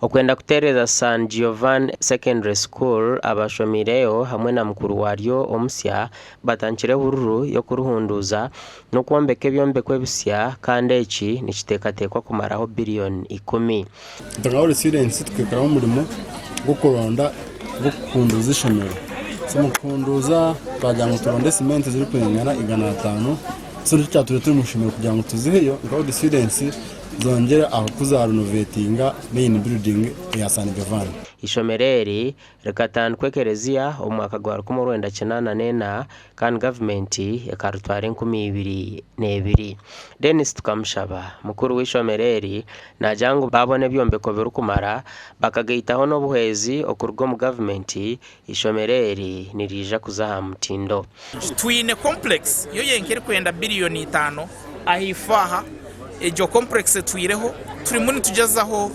Okwenda kutereza San Giovanni Secondary School abashomireyo hamwe na mukuru waryo omusya batankire hururu yo kuruhunduza no kwombeka ebyombeko ebisya kandi eki nikitekatekwa kumaraho billion 10. Tangawole students tukekaraho umurimo gwo kuronda gwo kukunduza ishomero. So mukunduza twagira ngo turonde cement ziri kwingana 500. So nicyature turi mushimiro kugira ngo tuziheyo ngawole students zongera aho kuzarenovatinga main building ya San Giovanni. Ishomereri rekatandikwe kereziya omwaka gwa 1994 kandi government yakarutwara 2022. Dennis Tukamushaba mukuru w'ishomereri najangu babone byombeko birukumara bakagaitaho no buhezi okurgo mu government ishomereri nirija kuzaha mutindo. Twine complex yo yenkeri kwenda billion 5 ahifaha ejo complex twireho turi muri tujazaho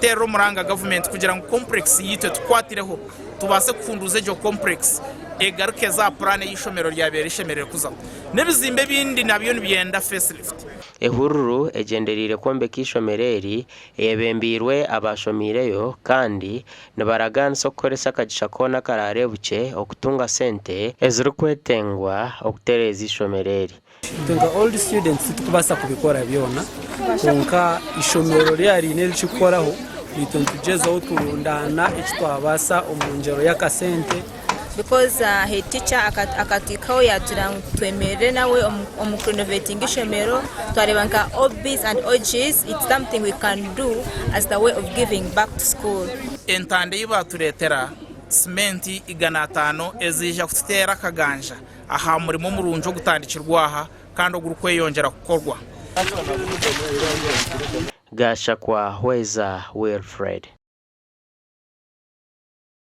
tero muranga government kugira ngo complex yitwe tukwatireho tubase kufunduza ejo complex egaruke za plan y'ishomero ryabere ishemerere kuza nebizimbe bindi nabyo nibyenda facelift. Ehururu egenderire kwombeka ishomereri eyebembirwe abashomireyo kandi nibaraganso kukoresa akagisha kona karare buke okutunga sente eziri kwetengwa okutereza ishomereri. Tunga all students tukubasa kubikora byona konka ishomero ryari nericikoraho litondugeza turundana ekitwabasa omunjero yakasente because he teacher akatikaho yagira twemere nawe omukrenovating ishomero twarebanka OBs and OGs. It's something we can do as the way of giving back to school. Entande yiba turetera cement 500 ezija kutera kaganja aha murimo murunjo gutandikirwaha kandi ogurukweyongera kukorwa. Gasha kwa Hweza Wilfred.